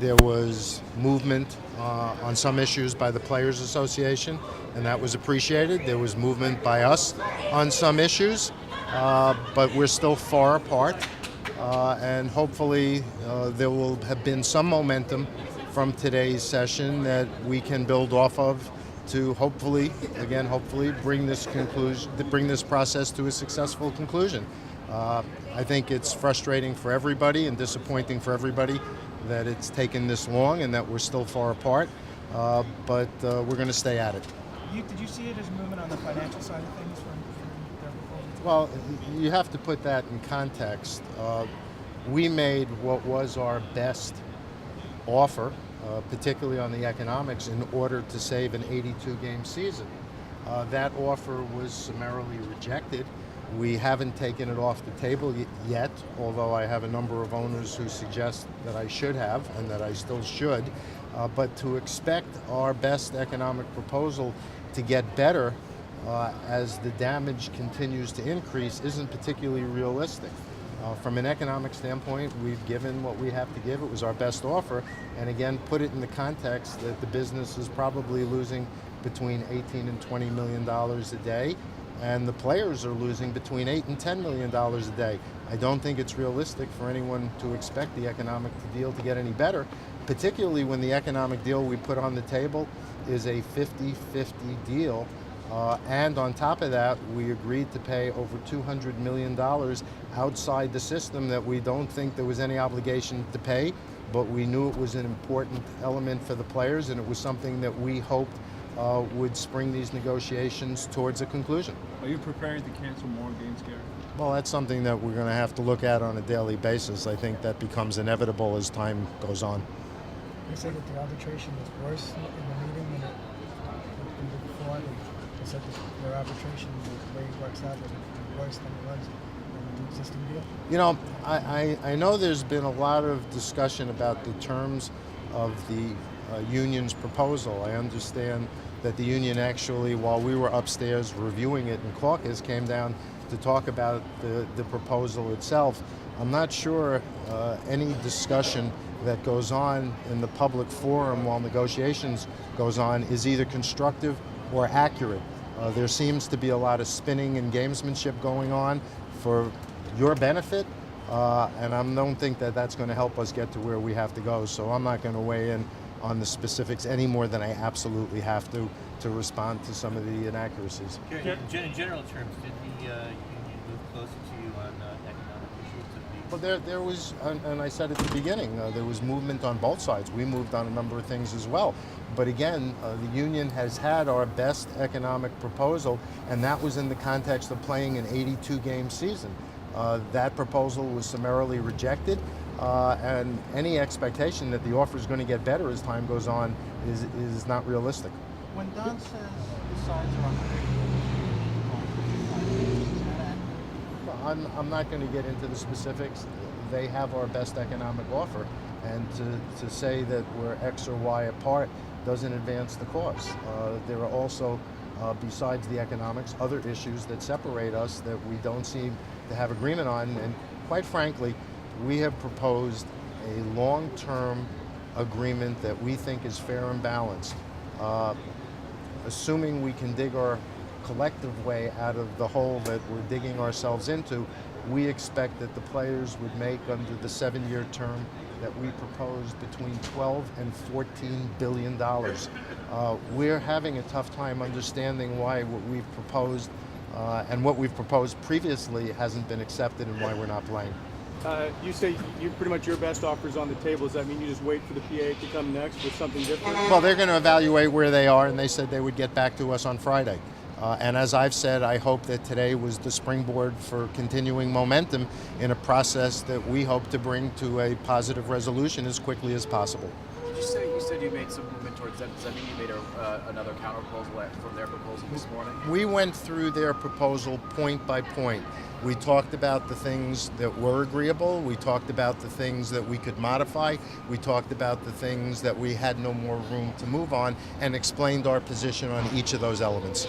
There was movement on some issues by the Players Association, and that was appreciated. There was movement by us on some issues, but we're still far apart. And hopefully, there will have been some momentum from today's session that we can build off of to hopefully bring this process to a successful conclusion. I think it's frustrating for everybody and disappointing for everybody that it's taken this long and that we're still far apart, but we're going to stay at it. Did you see it as movement on the financial side of things from their proposal? Well, you have to put that in context. We made what was our best offer, particularly on the economics, in order to save an 82-game season. That offer was summarily rejected. We haven't taken it off the table yet, although I have a number of owners who suggest that I should have and that I still should. But to expect our best economic proposal to get better as the damage continues to increase isn't particularly realistic. From an economic standpoint, we've given what we have to give. It was our best offer. And again, put it in the context that the business is probably losing between $18 and $20 million a day, and the players are losing between $8 and $10 million a day. I don't think it's realistic for anyone to expect the economic deal to get any better, particularly when the economic deal we put on the table is a 50-50 deal. And on top of that, we agreed to pay over $200 million outside the system that we don't think there was any obligation to pay, but we knew it was an important element for the players, and it was something that we hoped would spring these negotiations towards a conclusion. Are you preparing to cancel more games, Gary? Well, that's something that we're going to have to look at on a daily basis. I think that becomes inevitable as time goes on. They say that the arbitration was worse in the meeting than it before. They said that their arbitration, the way it works out, was worse than it was in the existing deal. You know, I know there's been a lot of discussion about the terms of the union's proposal. I understand that the union actually, while we were upstairs reviewing it in caucus, came down to talk about the proposal itself. I'm not sure any discussion that goes on in the public forum while negotiations goes on is either constructive or accurate. There seems to be a lot of spinning and gamesmanship going on for your benefit, and I don't think that that's going to help us get to where we have to go. So I'm not going to weigh in on the specifics any more than I absolutely have to respond to some of the inaccuracies. In general terms, did the union move closer to you on economic issues? Well, there was, and I said at the beginning, there was movement on both sides. We moved on a number of things as well. But again, the union has had our best economic proposal, and that was in the context of playing an 82-game season. That proposal was summarily rejected, and any expectation that the offer is going to get better as time goes on is not realistic. When Don says the sides are unpredictable, I'm not going to get into the specifics. They have our best economic offer, and to say that we're X or Y apart doesn't advance the cause. There are also, besides the economics, other issues that separate us that we don't seem to have agreement on, and quite frankly, we have proposed a long-term agreement that we think is fair and balanced. Assuming we can dig our collective way out of the hole that we're digging ourselves into, we expect that the players would make under the 7-year term that we proposed between 12 and 14 billion dollars. We're having a tough time understanding why what we've proposed and what we've proposed previously hasn't been accepted and why we're not playing. You say you pretty much your best offers on the table. Does that mean you just wait for the PA to come next with something different? Well, they're going to evaluate where they are, and they said they would get back to us on Friday. And as I've said, I hope that today was the springboard for continuing momentum in a process that we hope to bring to a positive resolution as quickly as possible. You said you made some movement towards that. Does that mean you made another counter proposal from their proposal this morning? We went through their proposal point by point. We talked about the things that were agreeable. We talked about the things that we could modify. We talked about the things that we had no more room to move on, and explained our position on each of those elements.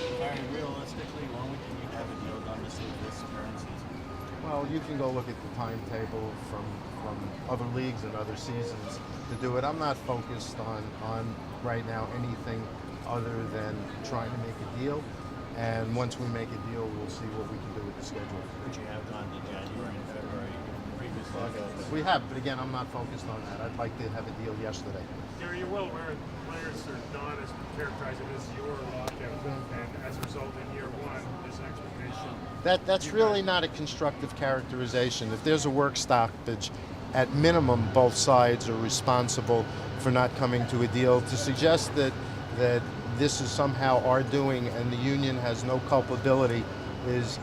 Realistically, when can you have a deal done to save this current season? Well, you can go look at the timetable from other leagues and other seasons to do it. I'm not focused on right now anything other than trying to make a deal. And once we make a deal, we'll see what we can do with the schedule. Would you have gone to January and February previously? We have, but again, I'm not focused on that. I'd like to have a deal yesterday. Gary, you're well aware the players are Don has characterized it as your lockout, and as a result, in year one, there's an expectation. That's really not a constructive characterization. If there's a work stoppage, at minimum, both sides are responsible for not coming to a deal. To suggest that this is somehow our doing and the union has no culpability is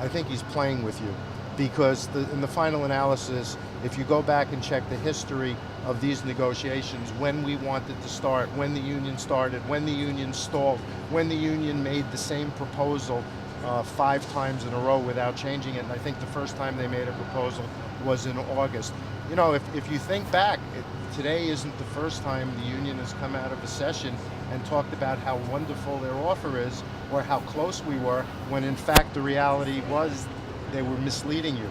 I think he's playing with you. Because in the final analysis, if you go back and check the history of these negotiations, when we wanted to start, when the union started, when the union stalled, when the union made the same proposal 5 times in a row without changing it, and I think the first time they made a proposal was in August. You know, if you think back, today isn't the first time the union has come out of a session and talked about how wonderful their offer is or how close we were, when in fact the reality was they were misleading you.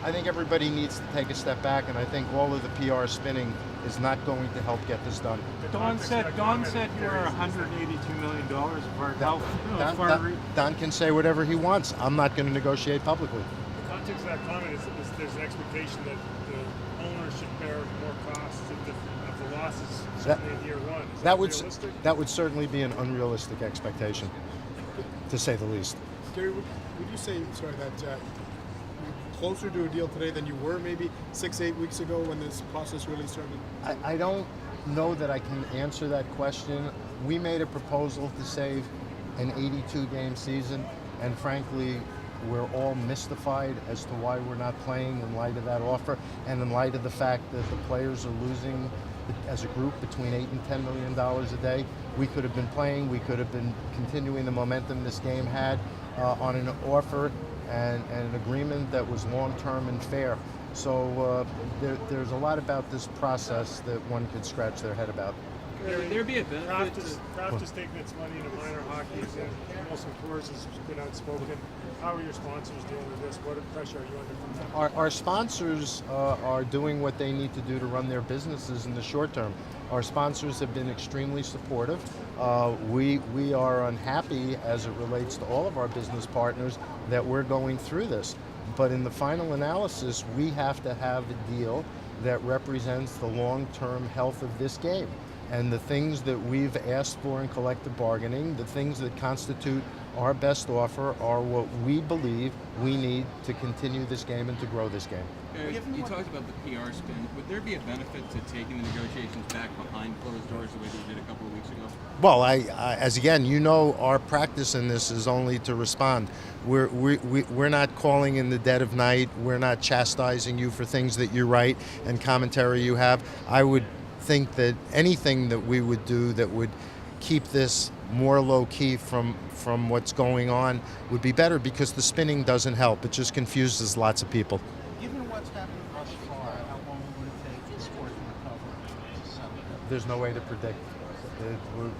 I think everybody needs to take a step back, and I think all of the PR spinning is not going to help get this done. Don said you were $182 million Don can say whatever he wants. I'm not going to negotiate publicly. The context of that comment is there's an expectation that the owner should bear more costs of the losses certainly in year one. Is that realistic? That would certainly be an unrealistic expectation, to say the least. Gary, would you say, that you're closer to a deal today than you were maybe 6-8 weeks ago when this process really started? I don't know that I can answer that question. We made a proposal to save an 82-game season, and frankly, we're all mystified as to why we're not playing in light of that offer, and in light of the fact that the players are losing as a group between $8 and $10 million a day. We could have been playing, we could have been continuing the momentum this game had on an offer and an agreement that was long-term and fair. So there's a lot about this process that one could scratch their head about. Would there be a benefit Kraft is taking its money into minor hockey, and Molson Coors has been outspoken. How are your sponsors dealing with this? What pressure are you under from them? Our sponsors are doing what they need to do to run their businesses in the short term. Our sponsors have been extremely supportive. We are unhappy as it relates to all of our business partners that we're going through this. But in the final analysis, we have to have a deal that represents the long-term health of this game. And the things that we've asked for in collective bargaining, the things that constitute our best offer, are what we believe we need to continue this game and to grow this game. You talked about the PR spin. Would there be a benefit to taking the negotiations back behind closed doors the way that you did a couple of weeks ago? Well, as again, you know, our practice in this is only to respond. We're not calling in the dead of night. We're not chastising you for things that you write and commentary you have. I would think that anything that we would do that would keep this more low-key from what's going on would be better, because the spinning doesn't help. It just confuses lots of people. Given what's happened thus far, how long would it take the sport to recover and to settle? There's no way to predict.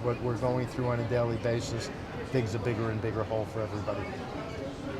What we're going through on a daily basis digs a bigger and bigger hole for everybody.